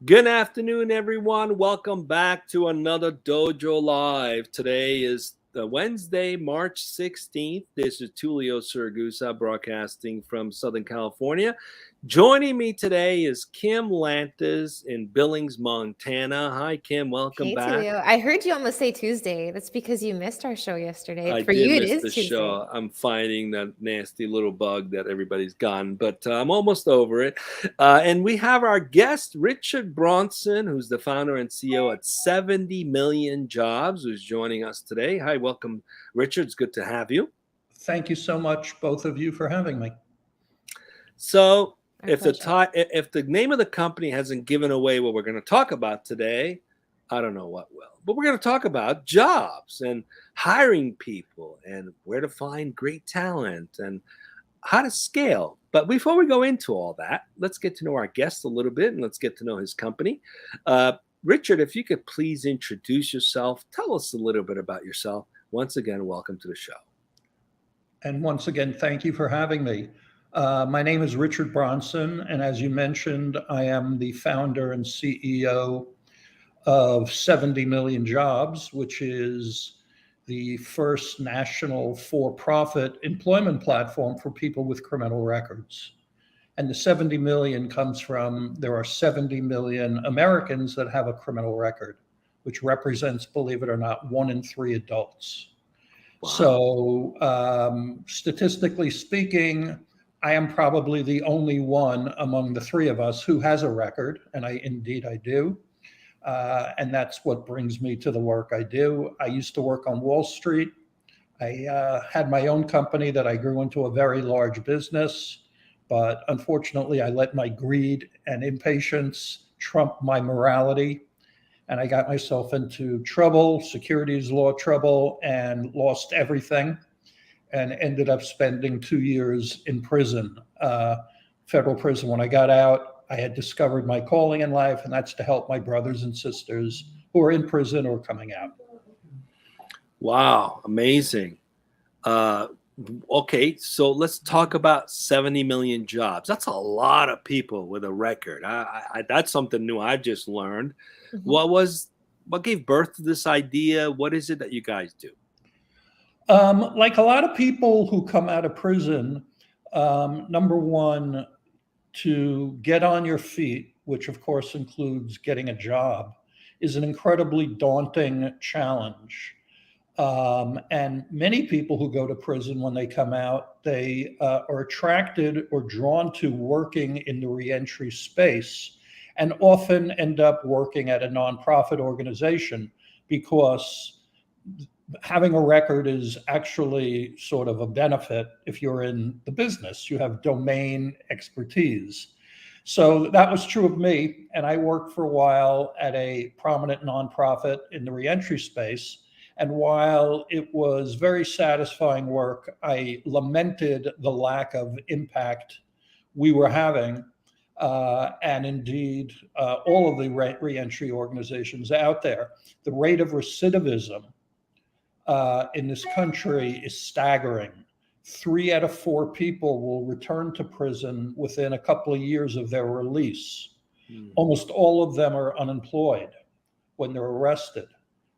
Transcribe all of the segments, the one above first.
Good afternoon, everyone. Welcome back to another Dojo Live. Today is the Wednesday, March 16th. This is Tulio Siragusa broadcasting from Southern California. Joining me today is Kim Lantes in Billings, Montana. Hi, Kim. Welcome Hey, back. Tulio. I heard you almost say Tuesday. That's because you missed our show yesterday. I For did you, it miss is the Tuesday. show. I'm fighting that nasty little bug that everybody's gotten, but I'm almost over it. And we have our guest, Richard Bronson, who's the founder and CEO at 70 Million Jobs, who's joining us today. Hi, welcome, Richard. It's good to have you. Thank you so much, both of you, for having me. So, Our pleasure. if the name of the company hasn't given away what we're going to talk about today, I don't know what will. But we're going to talk about jobs and hiring people and where to find great talent and how to scale. But before we go into all that, let's get to know our guest a little bit and let's get to know his company. Uh, Richard, if you could please introduce yourself, tell us a little bit about yourself. Once again, welcome to the show. And once again, thank you for having me. My name is Richard Bronson, and as you mentioned, I am the founder and CEO of 70 Million Jobs, which is the first national for profit employment platform for people with criminal records. And the 70 million comes from there are 70 million Americans that have a criminal record, which represents, believe it or not, 1 in 3 adults. Wow. Statistically speaking, I am probably the only one among the three of us who has a record, and I do. And that's what brings me to the work I do. I used to work on Wall Street. I had my own company that I grew into a very large business, but unfortunately, I let my greed and impatience trump my morality, and I got myself into trouble, securities law trouble, and lost everything, and ended up spending 2 years in prison, federal prison. When I got out, I had discovered my calling in life, and that's to help my brothers and sisters who are in prison or coming out. Wow. Amazing. Uh, okay, so let's talk about 70 million jobs. That's a lot of people with a record. That's something new I've just learned. Mhm. What was what gave birth to this idea? What is it that you guys do? Like a lot of people who come out of prison, number one, to get on your feet, which of course includes getting a job, is an incredibly daunting challenge. And many people who go to prison when they come out, they are attracted or drawn to working in the reentry space and often end up working at a nonprofit organization because having a record is actually sort of a benefit if you're in the business. You have domain expertise. So that was true of me. And I worked for a while at a prominent nonprofit in the reentry space. And while it was very satisfying work, I lamented the lack of impact we were having. And indeed, all of the reentry organizations out there. The rate of recidivism in this country is staggering. 3 out of 4 people will return to prison within a couple of years of their release. Hmm. Almost all of them are unemployed when they're arrested.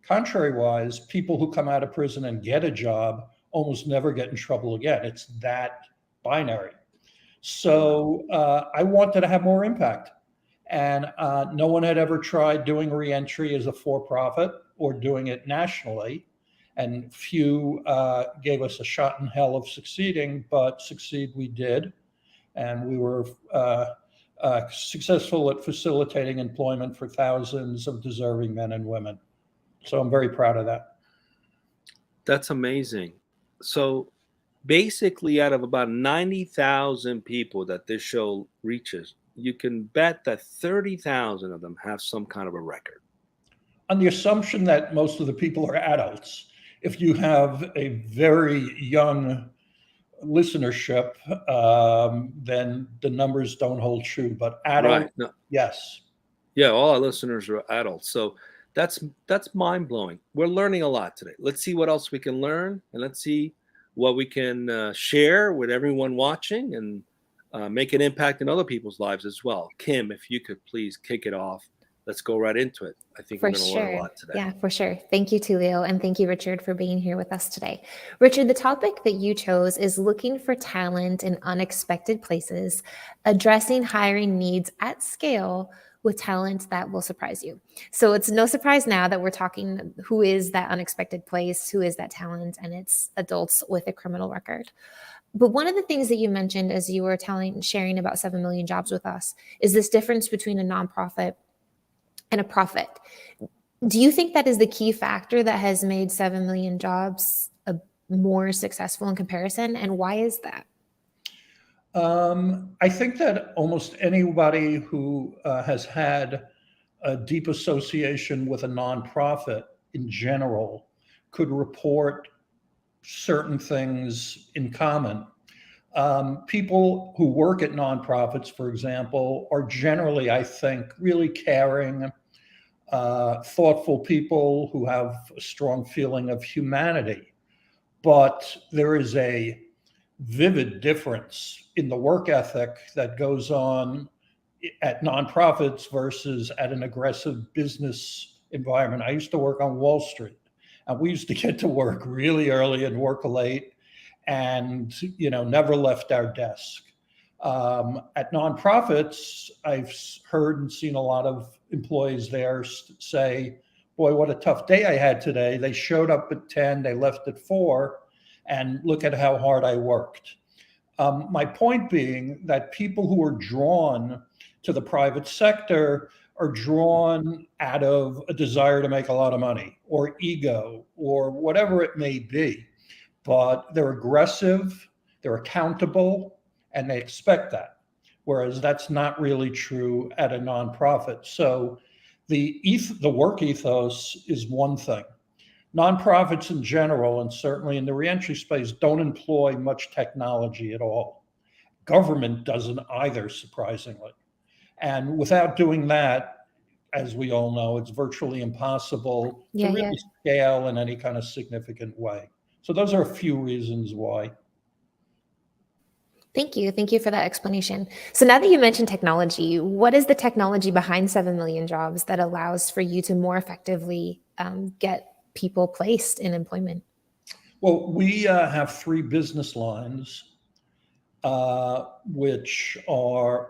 Contrary-wise, people who come out of prison and get a job almost never get in trouble again. It's that binary. Wow. So I wanted to have more impact. And no one had ever tried doing reentry as a for profit or doing it nationally. And few gave us a shot in hell of succeeding, but succeed we did. And we were successful at facilitating employment for thousands of deserving men and women. So I'm very proud of that. That's amazing. So basically, out of about 90,000 people that this show reaches, you can bet that 30,000 of them have some kind of a record. On the assumption that most of the people are adults, if you have a very young listenership, then the numbers don't hold true. But Right. adult, No, yes. yeah, all our listeners are adults. So that's mind blowing. We're learning a lot today. Let's see what else we can learn, and let's see what we can share with everyone watching. And make an impact in other people's lives as well. Kim, if you could please kick it off. Let's go right into it. I think we're For going to learn a sure. lot today. Yeah, for sure. Thank you, Tulio, and thank you, Richard, for being here with us today. Richard, the topic that you chose is looking for talent in unexpected places, addressing hiring needs at scale with talent that will surprise you. So it's no surprise now that we're talking who is that unexpected place, who is that talent, and it's adults with a criminal record. But one of the things that you mentioned as you were sharing about 7 million jobs with us is this difference between a nonprofit and a profit. Do you think that is the key factor that has made 7 million jobs more successful in comparison? And why is that? I think that almost anybody who has had a deep association with a nonprofit in general could report certain things in common. People who work at nonprofits, for example, are generally, I think, really caring, thoughtful people who have a strong feeling of humanity. But there is a vivid difference in the work ethic that goes on at nonprofits versus at an aggressive business environment. I used to work on Wall Street, and we used to get to work really early and work late, and never left our desk. At nonprofits, I've heard and seen a lot of employees there say, "Boy, what a tough day I had today. They showed up at 10, they left at 4, and look at how hard I worked." My point being that people who are drawn to the private sector are drawn out of a desire to make a lot of money or ego or whatever it may be. But they're aggressive, they're accountable, and they expect that. Whereas that's not really true at a nonprofit. So the work ethos is one thing. Nonprofits in general, and certainly in the reentry space, don't employ much technology at all. Government doesn't either, surprisingly. And without doing that, as we all know, it's virtually impossible to really scale in any kind of significant way. So those are a few reasons why. Thank you. Thank you for that explanation. So now that you mentioned technology, what is the technology behind 7 million jobs that allows for you to more effectively get people placed in employment? Well, we have 3 business lines, which are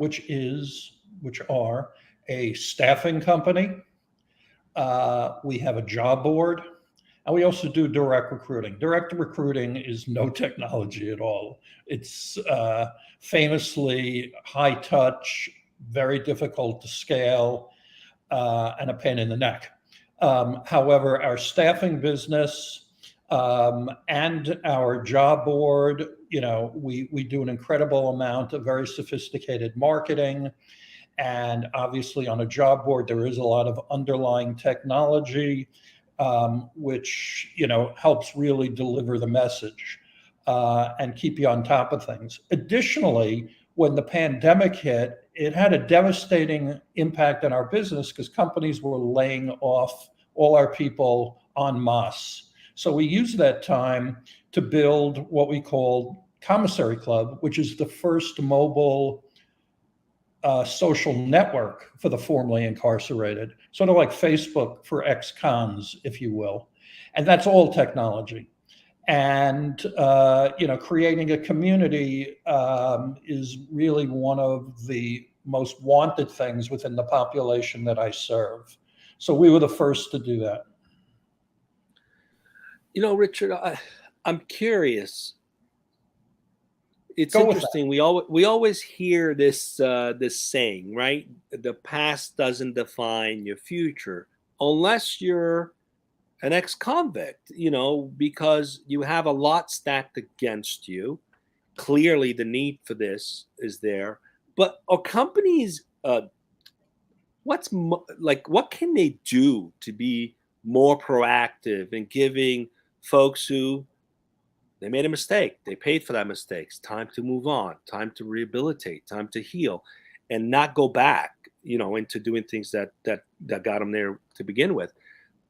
a staffing company. We have a job board, and we also do direct recruiting. Direct recruiting is no technology at all. It's famously high touch, very difficult to scale, and a pain in the neck. However, our staffing business and our job board, we do an incredible amount of very sophisticated marketing. And obviously on a job board, there is a lot of underlying technology, which, helps really deliver the message and keep you on top of things. Additionally, when the pandemic hit, it had a devastating impact on our business because companies were laying off all our people en masse. So we used that time to build what we called Commissary Club, which is the first mobile social network for the formerly incarcerated, sort of like Facebook for ex-cons, if you will. And that's all technology. And, creating a community is really one of the most wanted things within the population that I serve. So we were the first to do that. Richard, I'm curious. It's interesting. We always hear this saying, right? The past doesn't define your future unless you're an ex-convict, because you have a lot stacked against you. Clearly, the need for this is there. But are companies, what can they do to be more proactive in giving folks who they made a mistake, they paid for that mistake, it's time to move on, time to rehabilitate, time to heal, and not go back, into doing things that got them there to begin with?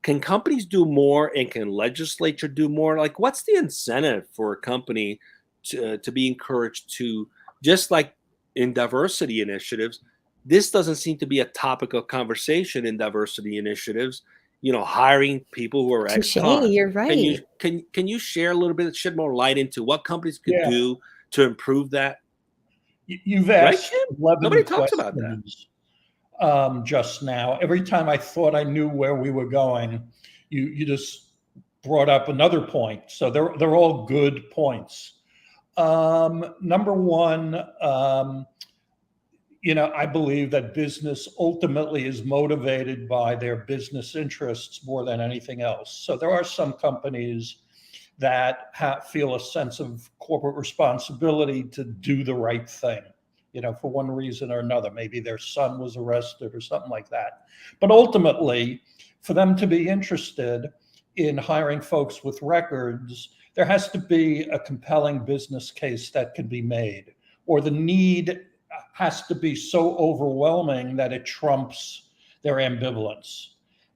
Can companies do more, and can legislature do more? Like, what's the incentive for a company to be encouraged to, just like in diversity initiatives, this doesn't seem to be a topic of conversation in diversity initiatives. Hiring people who are Touche, ex-con. you're Can you right. can you share a little bit, shed more light into what companies could Yeah. do to improve that? You've Right, asked Kim? 11 Nobody talks about that. questions just now. Every time I thought I knew where we were going, you just brought up another point. So they're all good points. Number one, I believe that business ultimately is motivated by their business interests more than anything else. So there are some companies that feel a sense of corporate responsibility to do the right thing, for one reason or another. Maybe their son was arrested or something like that. But ultimately, for them to be interested in hiring folks with records, there has to be a compelling business case that can be made, or the need has to be so overwhelming that it trumps their ambivalence.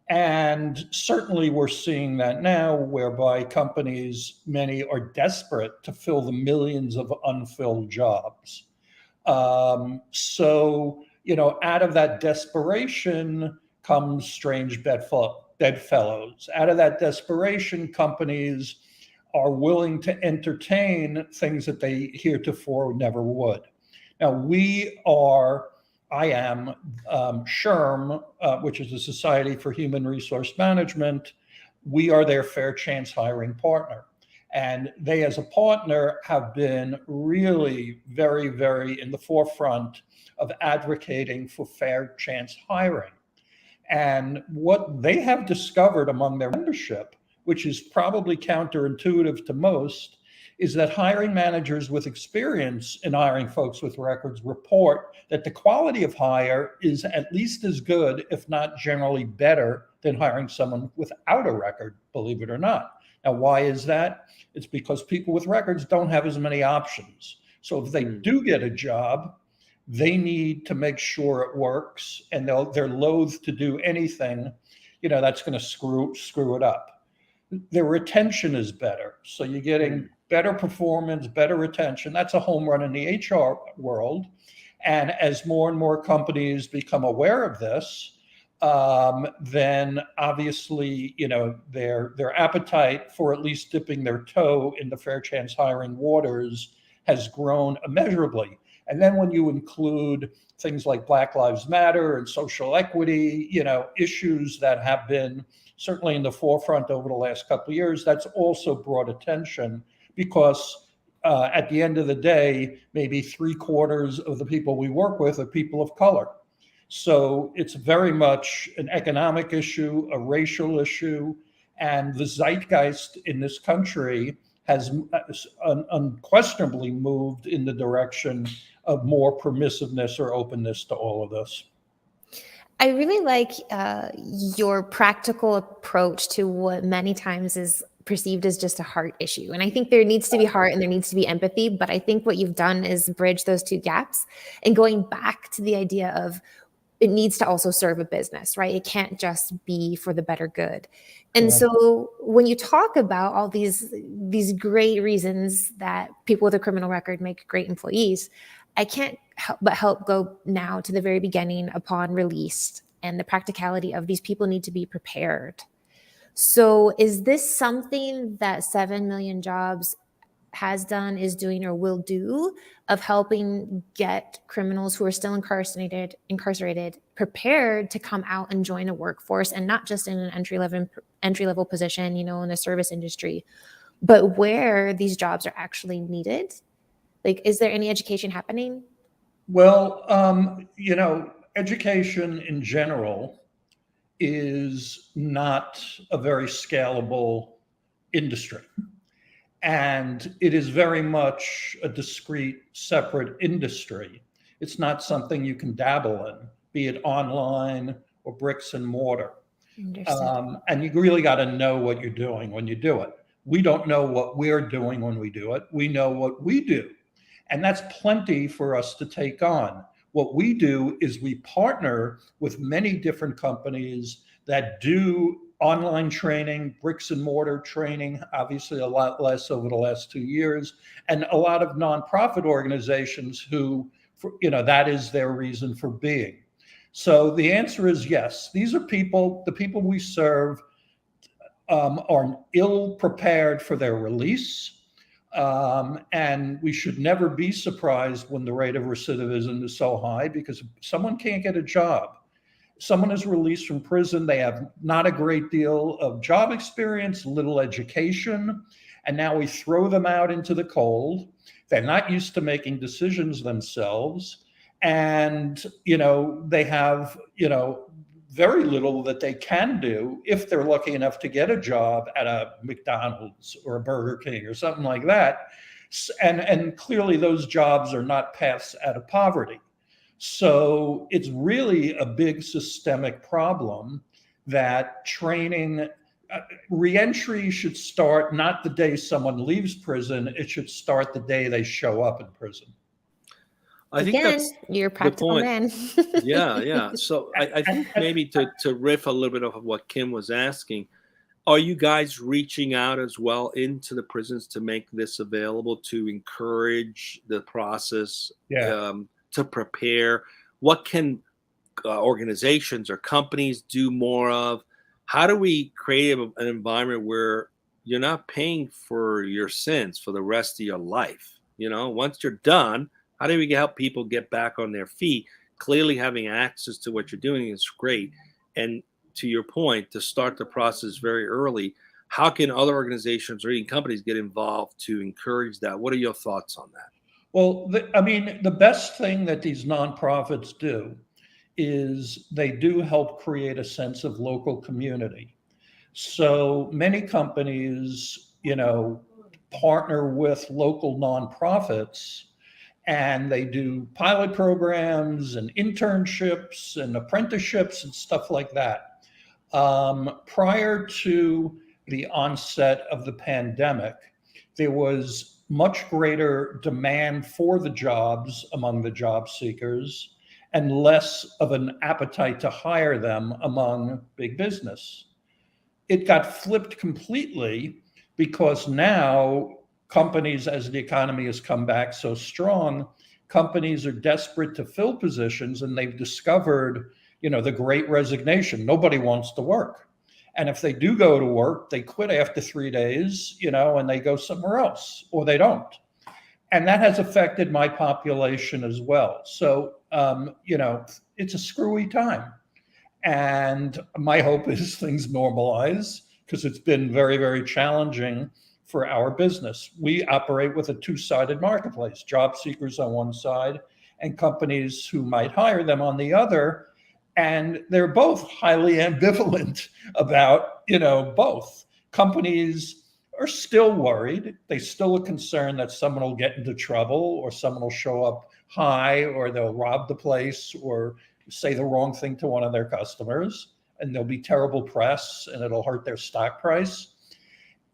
And certainly we're seeing that now, whereby companies, many are desperate to fill the millions of unfilled jobs. So, out of that desperation comes strange bedfellows. Out of that desperation, companies are willing to entertain things that they heretofore never would. Now, I am SHRM, which is the Society for Human Resource Management. We are their fair chance hiring partner. And they, as a partner, have been really very, very in the forefront of advocating for fair chance hiring. And what they have discovered among their membership, which is probably counterintuitive to most, is that hiring managers with experience in hiring folks with records report that the quality of hire is at least as good, if not generally better, than hiring someone without a record, believe it or not. Now, why is that? It's because people with records don't have as many options. So if they do get a job, they need to make sure it works, and they're loath to do anything, that's going to screw it up. Their retention is better. So you're getting better performance, better retention. That's a home run in the HR world. And as more and more companies become aware of this, then obviously, their appetite for at least dipping their toe in the fair chance hiring waters has grown immeasurably. And then when you include things like Black Lives Matter and social equity, issues that have been certainly in the forefront over the last couple of years, that's also brought attention, because at the end of the day, maybe 3/4 of the people we work with are people of color. So it's very much an economic issue, a racial issue, and the zeitgeist in this country has unquestionably moved in the direction of more permissiveness or openness to all of this. I really like your practical approach to what many times is perceived as just a heart issue. And I think there needs to be heart and there needs to be empathy. But I think what you've done is bridge those two gaps and going back to the idea of it needs to also serve a business, right? It can't just be for the better good. And so when you talk about all these great reasons that people with a criminal record make great employees, I can't help go now to the very beginning upon release and the practicality of these people need to be prepared. So is this something that 7 million jobs has done, is doing, or will do, of helping get criminals who are still incarcerated prepared to come out and join a workforce, and not just in an entry level position, in the service industry, but where these jobs are actually needed? Like, is there any education happening? Well, education in general is not a very scalable industry. And it is very much a discrete, separate industry. It's not something you can dabble in, be it online or bricks and mortar. And you really got to know what you're doing when you do it. We don't know what we're doing when we do it. We know what we do. And that's plenty for us to take on. What we do is we partner with many different companies that do online training, bricks and mortar training, obviously a lot less over the last 2 years, and a lot of nonprofit organizations who that is their reason for being. So the answer is yes. These are the people we serve are ill prepared for their release. And we should never be surprised when the rate of recidivism is so high, because someone can't get a job. Someone is released from prison, they have not a great deal of job experience, little education, and now we throw them out into the cold. They're not used to making decisions themselves. And, they have, very little that they can do if they're lucky enough to get a job at a McDonald's or a Burger King or something like that. And clearly those jobs are not paths out of poverty. So it's really a big systemic problem that training, reentry should start not the day someone leaves prison, it should start the day they show up in prison. I think Again, that's you're a practical point. man. Yeah. So I think maybe to riff a little bit off of what Kim was asking, are you guys reaching out as well into the prisons to make this available, to encourage the process, to prepare? What can organizations or companies do more of? How do we create an environment where you're not paying for your sins for the rest of your life? Once you're done, how do we help people get back on their feet? Clearly having access to what you're doing is great. And to your point, to start the process very early, how can other organizations or even companies get involved to encourage that? What are your thoughts on that? Well, the best thing that these nonprofits do is they do help create a sense of local community. So many companies, partner with local nonprofits, and they do pilot programs and internships and apprenticeships and stuff like that. Prior to the onset of the pandemic, there was much greater demand for the jobs among the job seekers and less of an appetite to hire them among big business. It got flipped completely because now companies, as the economy has come back so strong, companies are desperate to fill positions, and they've discovered, the great resignation. Nobody wants to work. And if they do go to work, they quit after 3 days, and they go somewhere else, or they don't. And that has affected my population as well. So, it's a screwy time. And my hope is things normalize, because it's been very, very challenging for our business. We operate with a two-sided marketplace, job seekers on one side and companies who might hire them on the other. And they're both highly ambivalent about, both. Companies are still worried. They still are concerned that someone will get into trouble, or someone will show up high, or they'll rob the place, or say the wrong thing to one of their customers, and there'll be terrible press and it'll hurt their stock price.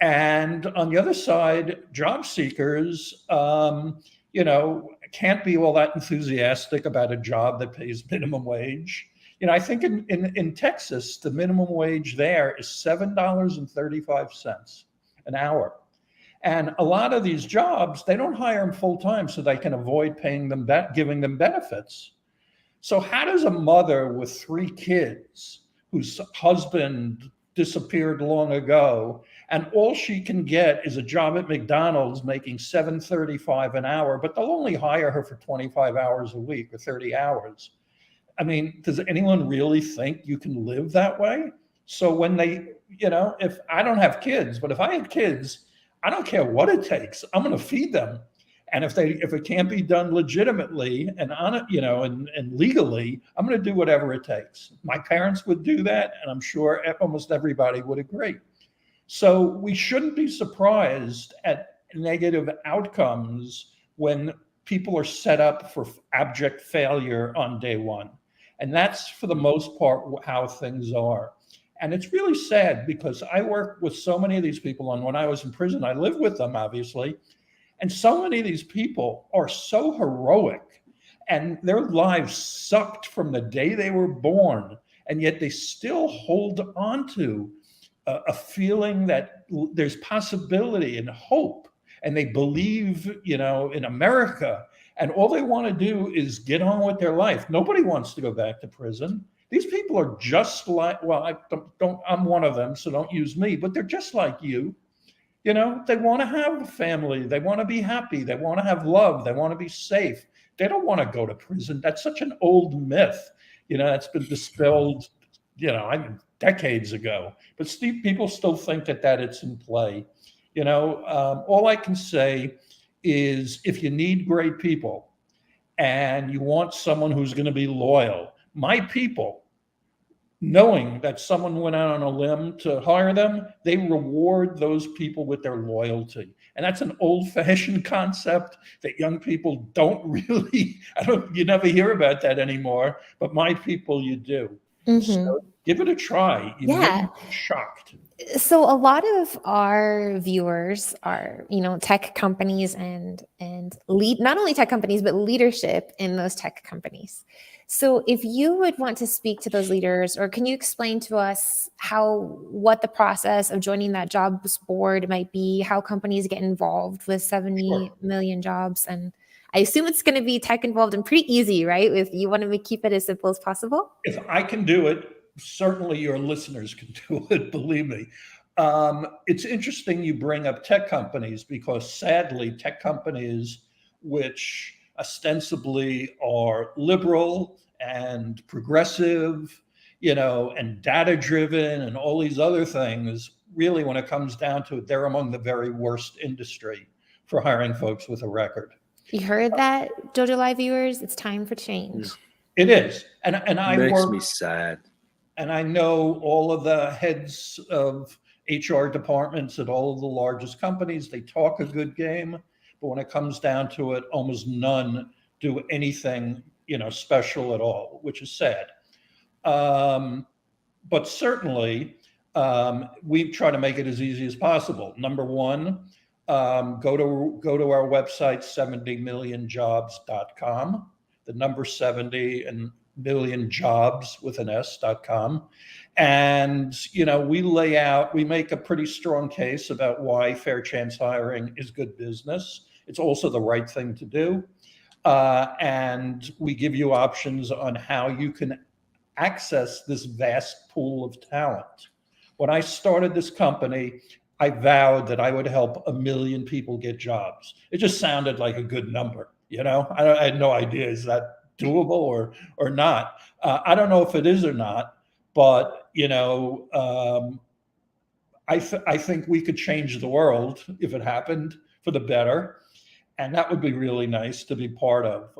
And on the other side, job seekers, can't be all that enthusiastic about a job that pays minimum wage. I think in Texas, the minimum wage there is $7.35 an hour. And a lot of these jobs, they don't hire them full time so they can avoid paying them, giving them benefits. So how does a mother with 3 kids whose husband disappeared long ago, and all she can get is a job at McDonald's making $7.35 an hour, but they'll only hire her for 25 hours a week or 30 hours. I mean, does anyone really think you can live that way? So when they, if I don't have kids, but if I had kids, I don't care what it takes. I'm going to feed them. And if it can't be done legitimately and on it, and legally, I'm going to do whatever it takes. My parents would do that, and I'm sure almost everybody would agree. So we shouldn't be surprised at negative outcomes when people are set up for abject failure on day one. And that's, for the most part, how things are. And it's really sad, because I work with so many of these people, and when I was in prison, I lived with them, obviously. And so many of these people are so heroic, and their lives sucked from the day they were born, and yet they still hold on to a feeling that there's possibility and hope, and they believe, in America, And all they want to do is get on with their life. Nobody wants to go back to prison. These people are just like, well, I'm one of them, so don't use me, but they're just like you. You know, they want to have a family. They want to be happy. They want to have love. They want to be safe. They don't want to go to prison. That's such an old myth. You know, that's been dispelled, decades ago. But people still think that it's in play. You know, all I can say is if you need great people and you want someone who's going to be loyal, my people, knowing that someone went out on a limb to hire them, they reward those people with their loyalty. And that's an old-fashioned concept that young people don't really, you never hear about that anymore, but my people, you do. So give it a try. You may be shocked. So a lot of our viewers are, tech companies and lead, not only tech companies, but leadership in those tech companies. So if you would want to speak to those leaders, or can you explain to us what the process of joining that jobs board might be, how companies get involved with 70 million jobs? And I assume it's going to be tech involved and pretty easy, right? If you want to keep it as simple as possible. If I can do it, certainly your listeners can do it, believe me. It's interesting you bring up tech companies because sadly, tech companies, which ostensibly are liberal and progressive, and data driven and all these other things, really, when it comes down to it, they're among the very worst industry for hiring folks with a record. You heard that, dojo.live viewers? It's time for change. It is. And I makes me sad. And I know all of the heads of HR departments at all of the largest companies. They talk a good game, but when it comes down to it, almost none do anything, special at all, which is sad. But certainly, we try to make it as easy as possible. Number one, go to our website, 70millionjobs.com, the number 70 and million jobs with an S.com. And, we make a pretty strong case about why fair chance hiring is good business. It's also the right thing to do. And we give you options on how you can access this vast pool of talent. When I started this company, I vowed that I would help 1 million people get jobs. It just sounded like a good number. I had no idea, is that doable or not? I don't know if it is or not, but I think we could change the world if it happened for the better, and that would be really nice to be part of.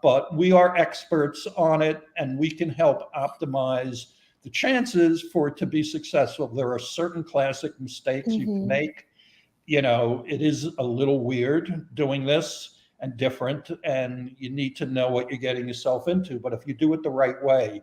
But we are experts on it, and we can help optimize the chances for it to be successful. There are certain classic mistakes you can make. It is a little weird doing this and different, and you need to know what you're getting yourself into. But if you do it the right way,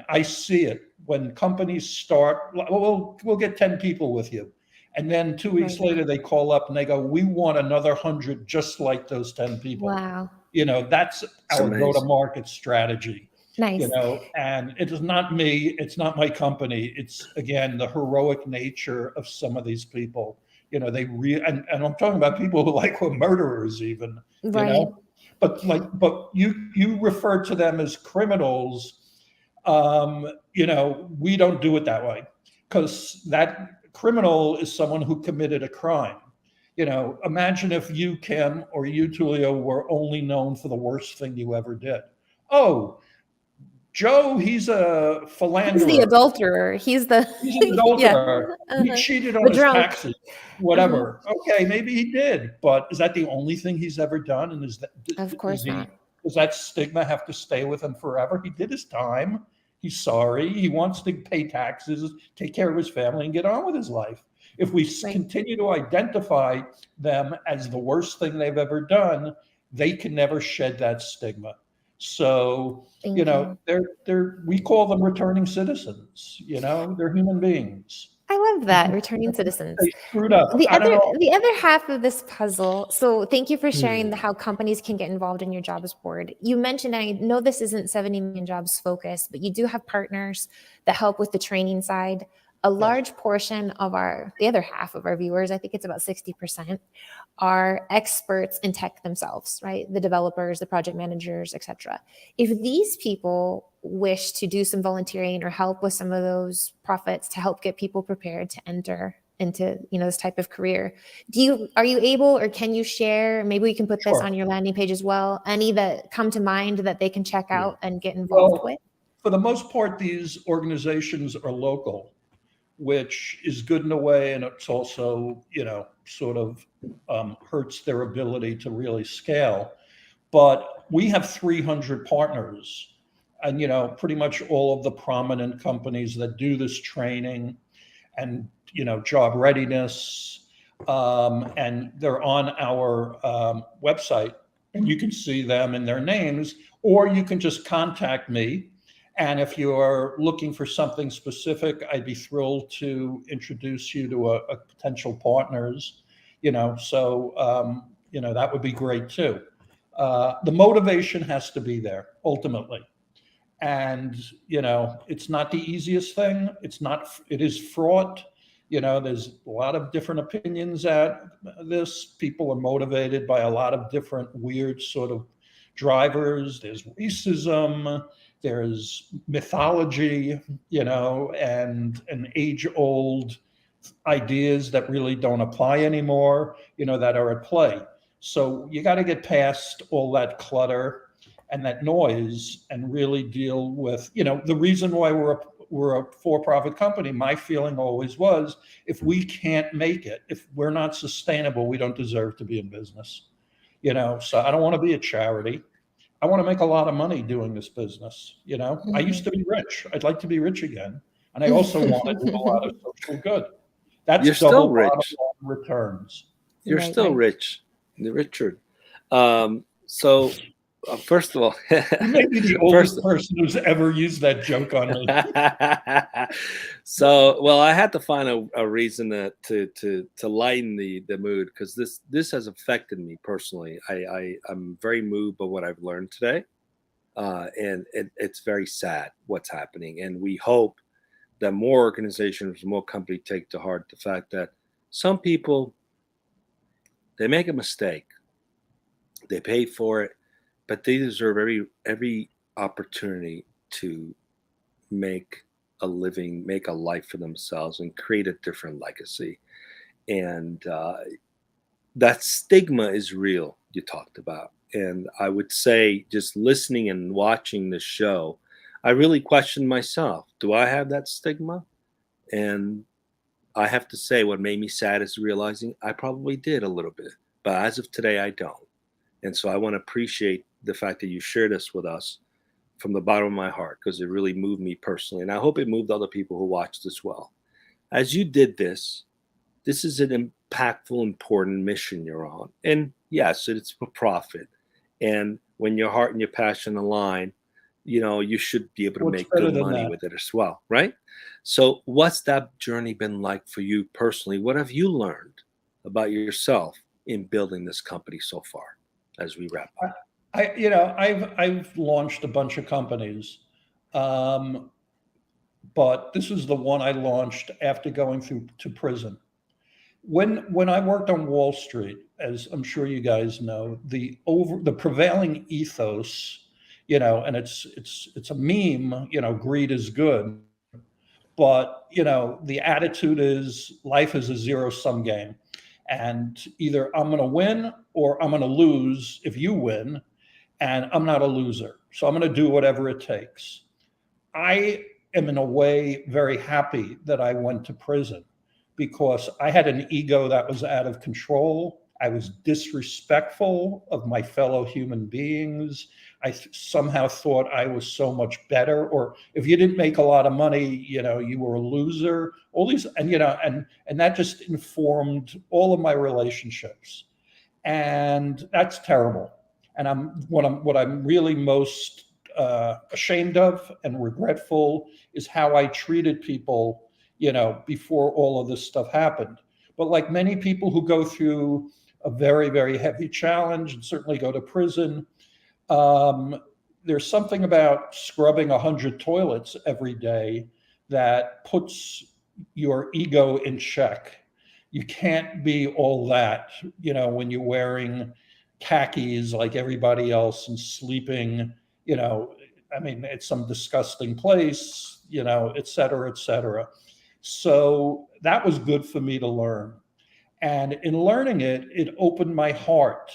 I see it when companies start, we'll get 10 people with you. And then 2 weeks later, they call up and they go, we want another 100 just like those 10 people. Wow. That's our go-to-market strategy. Nice. And it is not me, it's not my company. It's, again, the heroic nature of some of these people. And I'm talking about people who were murderers even, right. But you refer to them as criminals. We don't do it that way, because that criminal is someone who committed a crime. Imagine if you, Kim, or you, Tulio, were only known for the worst thing you ever did. Oh, Joe, he's a philanderer. He's the adulterer. He's an adulterer. He cheated on his taxes, whatever. Okay, maybe he did, but is that the only thing he's ever done? And of course not. Does that stigma have to stay with him forever? He did his time. He's sorry. He wants to pay taxes, take care of his family, and get on with his life. If we continue to identify them as the worst thing they've ever done, they can never shed that stigma. So, we call them returning citizens. They're human beings. I love that, returning citizens. They screwed up. The other half of this puzzle. So thank you for sharing how companies can get involved in your jobs board. You mentioned, I know this isn't 70 million jobs focused, but you do have partners that help with the training side. a large portion of the other half of our viewers, I think it's about 60%, are experts in tech themselves, right? The developers, the project managers, etc. If these people wish to do some volunteering or help with some of those profits to help get people prepared to enter into this type of career, are you able, or can you share, maybe we can put this on your landing page as well, any that come to mind that they can check out and get involved with? For the most part, these organizations are local, which is good in a way, and it's also, sort of hurts their ability to really scale. But we have 300 partners, and pretty much all of the prominent companies that do this training and job readiness, and they're on our website, and you can see them and their names, or you can just contact me. And if you're looking for something specific, I'd be thrilled to introduce you to a potential partners, so, that would be great too. The motivation has to be there ultimately. And, it's not the easiest thing. It is fraught. There's a lot of different opinions at this. People are motivated by a lot of different weird sort of drivers. There's racism, there's mythology, and age-old ideas that really don't apply anymore, that are at play. So you got to get past all that clutter and that noise and really deal with, the reason why we're a for-profit company. My feeling always was, if we can't make it, if we're not sustainable, we don't deserve to be in business. So I don't want to be a charity. I want to make a lot of money doing this business. I used to be rich. I'd like to be rich again. And I also want to do a lot of social good. That's You're double still rich. Returns. You're still rich, Richard. So first of all, you may be the oldest person who's ever used that joke on me. So, well, I had to find a reason to lighten the mood, because this has affected me personally. I'm very moved by what I've learned today, and it's very sad what's happening. And we hope that more organizations, more companies take to heart the fact that some people, they make a mistake, they pay for it, but they deserve every opportunity to make a living, make a life for themselves, and create a different legacy. And that stigma is real, you talked about. And I would say, just listening and watching this show, I really questioned myself. Do I have that stigma? And I have to say, what made me sad is realizing I probably did a little bit. But as of today, I don't. And so I want to appreciate the fact that you shared this with us from the bottom of my heart, because it really moved me personally. And I hope it moved other people who watched as well. As you did this is an impactful, important mission you're on. And yes, it's for profit. And when your heart and your passion align, you should be able to make good money with it as well, right? So what's that journey been like for you personally? What have you learned about yourself in building this company so far, as we wrap up? I've launched a bunch of companies, but this is the one I launched after going to prison. When I worked on Wall Street, as I'm sure you guys know, the prevailing ethos, and it's a meme, greed is good, but the attitude is life is a zero-sum game, and either I'm going to win or I'm going to lose if you win. And I'm not a loser, so I'm going to do whatever it takes. I am, in a way, very happy that I went to prison, because I had an ego that was out of control. I was disrespectful of my fellow human beings. I somehow thought I was so much better, or if you didn't make a lot of money, you were a loser. All these, and that just informed all of my relationships, and that's terrible. And what I'm really most ashamed of and regretful is how I treated people, before all of this stuff happened. But like many people who go through a very, very heavy challenge and certainly go to prison, there's something about scrubbing 100 toilets every day that puts your ego in check. You can't be all that, when you're wearing khakis like everybody else and sleeping, at some disgusting place, et cetera, et cetera. So that was good for me to learn. And in learning it, it opened my heart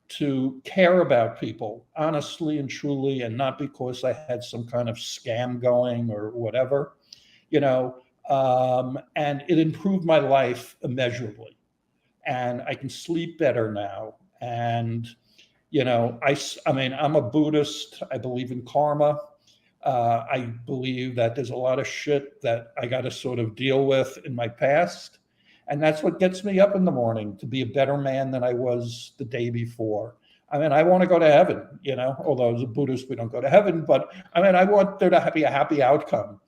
to care about people honestly and truly, and not because I had some kind of scam going or whatever, and it improved my life immeasurably. And I can sleep better now. And, I'm a Buddhist. I believe in karma. I believe that there's a lot of shit that I got to sort of deal with in my past. And that's what gets me up in the morning, to be a better man than I was the day before. I want to go to heaven, although as a Buddhist, we don't go to heaven, but I want there to be a happy outcome.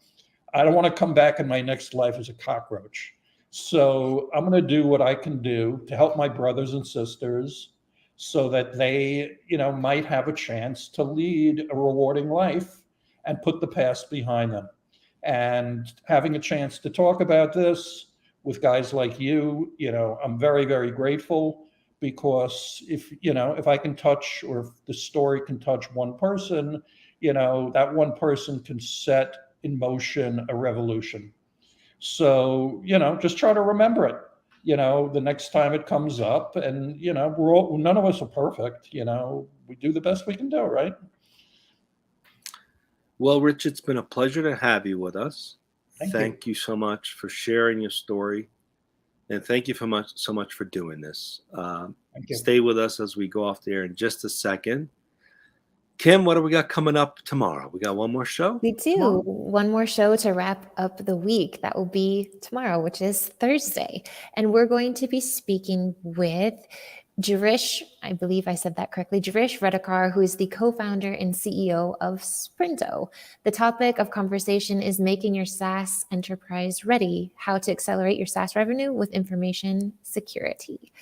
I don't want to come back in my next life as a cockroach. So I'm going to do what I can do to help my brothers and sisters so that they, might have a chance to lead a rewarding life and put the past behind them. And having a chance to talk about this with guys like you, I'm very, very grateful, because if I can touch, or if the story can touch one person, that one person can set in motion a revolution. So, just try to remember it, the next time it comes up. And, none of us are perfect. We do the best we can do, right? Well, Rich, it's been a pleasure to have you with us. Thank you so much for sharing your story. And thank you so much for doing this. Thank you. Stay with us as we go off the air in just a second. Kim, what do we got coming up tomorrow? We got one more show? We do. One more show to wrap up the week. That will be tomorrow, which is Thursday. And we're going to be speaking with Girish, I believe I said that correctly, Girish Redekar, who is the co-founder and CEO of Sprinto. The topic of conversation is making your SaaS enterprise ready, how to accelerate your SaaS revenue with information security.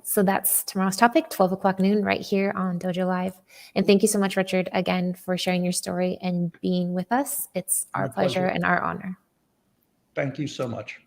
So that's tomorrow's topic, 12 o'clock noon, right here on Dojo Live. And thank you so much, Richard, again, for sharing your story and being with us. It's our pleasure and our honor. Thank you so much.